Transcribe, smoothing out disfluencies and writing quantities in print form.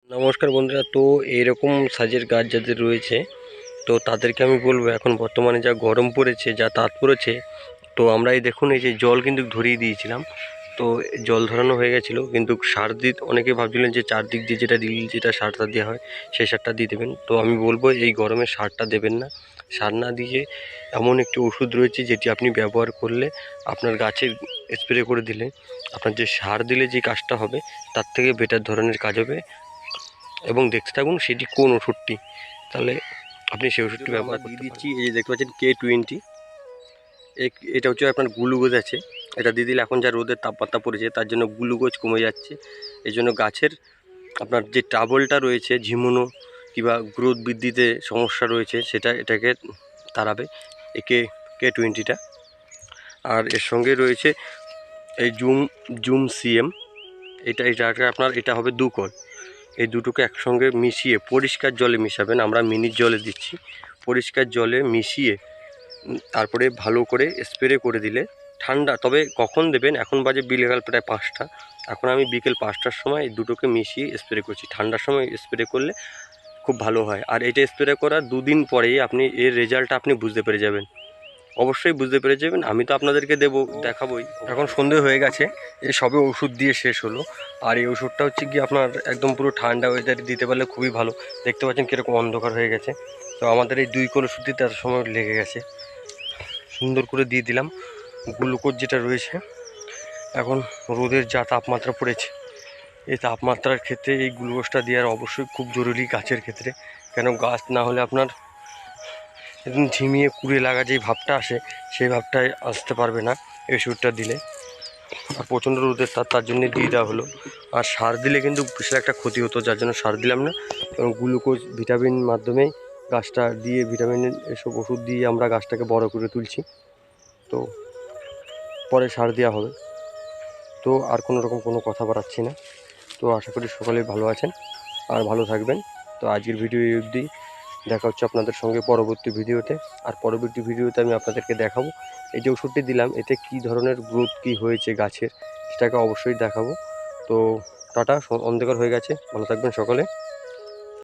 নমস্কার বন্ধুরা। তো এইরকম সাইজের গাছ যাদের রয়েছে তো তাদেরকে আমি বলবো, এখন বর্তমানে যা গরম পড়েছে, যা তাপ পড়েছে, তো আমরা এই দেখুন এই যে জল কিন্তু ধরিয়ে দিয়েছিলাম। তো জল ধরানো হয়ে গেছিলো, কিন্তু সার দিতে অনেকে ভাবছিলেন যে চারদিক দিয়ে যেটা সারটা দেওয়া হয় সেই সারটা দিয়ে দেবেন। তো আমি বলবো এই গরমে সারটা দেবেন না। সার না দিয়ে এমন একটি ওষুধ রয়েছে যেটি আপনি ব্যবহার করলে আপনার গাছে স্প্রে করে দিলে আপনার যে সার দিলে যে কাজটা হবে তার থেকে বেটার ধরনের কাজ হবে। এবং দেখতে থাকুন সেটি কোন ওষুধটি, তাহলে আপনি সেই ওষুধটি ব্যবহার দিয়ে দিচ্ছি। এই যে দেখতে পাচ্ছেন K20, এটা হচ্ছে আপনার গ্লুকোজ আছে। এটা দিয়ে দিলে এখন যা রোদের তাপমাত্রা পড়েছে তার জন্য গ্লুকোজ কমে যাচ্ছে। এই জন্য গাছের আপনার যে ট্রাবলটা রয়েছে, ঝিমুনো কিংবা গ্রোথ বৃদ্ধিতে সমস্যা রয়েছে, এটাকে তাড়াবে এই K20টা। আর এর সঙ্গে রয়েছে এই জুম CM, এটাকে আপনার এটা হবে 2 কল। এই দুটোকে একসঙ্গে মিশিয়ে পরিষ্কার জলে মিশাবেন, আমরা মিনিট জলে দিচ্ছি। পরিষ্কার জলে মিশিয়ে তারপরে ভালো করে স্প্রে করে দিলে ঠান্ডা, তবে কখন দেবেন, এখন বাজে বিকেল প্রায় 5টা, এখন আমি বিকেল 5টার সময় এই দুটোকে মিশিয়ে স্প্রে করছি। ঠান্ডার সময় স্প্রে করলে খুব ভালো হয়। আর এটা স্প্রে করার 2 দিন পরেই আপনি এর রেজাল্টটা আপনি বুঝতে পেরে যাবেন, অবশ্যই বুঝতে পেরে যাবেন। আমি তো আপনাদেরকে দেখাবোই। এখন সন্ধে হয়ে গেছে, এই সবে ওষুধ দিয়ে শেষ হলো। আর এই ওষুধটা হচ্ছে কি আপনার একদম পুরো ঠান্ডা ওয়েদারে দিতে পারলে খুবই ভালো। দেখতে পাচ্ছেন কীরকম অন্ধকার হয়ে গেছে। তো আমাদের এই 2 কল ওষুধ দিতে তার সময় লেগে গেছে। সুন্দর করে দিয়ে দিলাম গ্লুকোজ যেটা রয়েছে। এখন রোদের যা তাপমাত্রা পড়েছে, এই তাপমাত্রার ক্ষেত্রে এই গ্লুকোজটা দেওয়ার অবশ্যই খুব জরুরি গাছের ক্ষেত্রে। কেন গাছ না হলে আপনার একদম ঝিমিয়ে কুড়ে লাগা যেই ভাবটা আসে সেই ভাবটাই আসতে পারবে না এই ওষুধটা দিলে। আর প্রচণ্ড রোদের তার জন্য দিয়ে দেওয়া হলো। আর সার দিলে কিন্তু বিশাল একটা ক্ষতি হতো, যার জন্য সার দিলাম না। এবং গ্লুকোজ ভিটামিন মাধ্যমেই গাছটা দিয়ে, ভিটামিনের এসব ওষুধ দিয়ে আমরা গাছটাকে বড় করে তুলছি। তো পরে সার দেওয়া হবে। তো আর কোনো রকম কোনো কথা বাড়াচ্ছি না। তো আশা করি সকলেই ভালো আছেন আর ভালো থাকবেন। তো আজকের ভিডিও এই অবধি। দেখা হচ্ছে আপনাদের সঙ্গে পরবর্তী ভিডিওতে। আর পরবর্তী ভিডিওতে আমি আপনাদেরকে দেখাবো এই যে ওষুধটি দিলাম এতে কি ধরনের গ্রোথ কি হয়েছে গাছের, সেটাকে অবশ্যই দেখাবো। তো টাটা, অন্ধকার হয়ে গেছে, ভালো থাকবেন সকলে।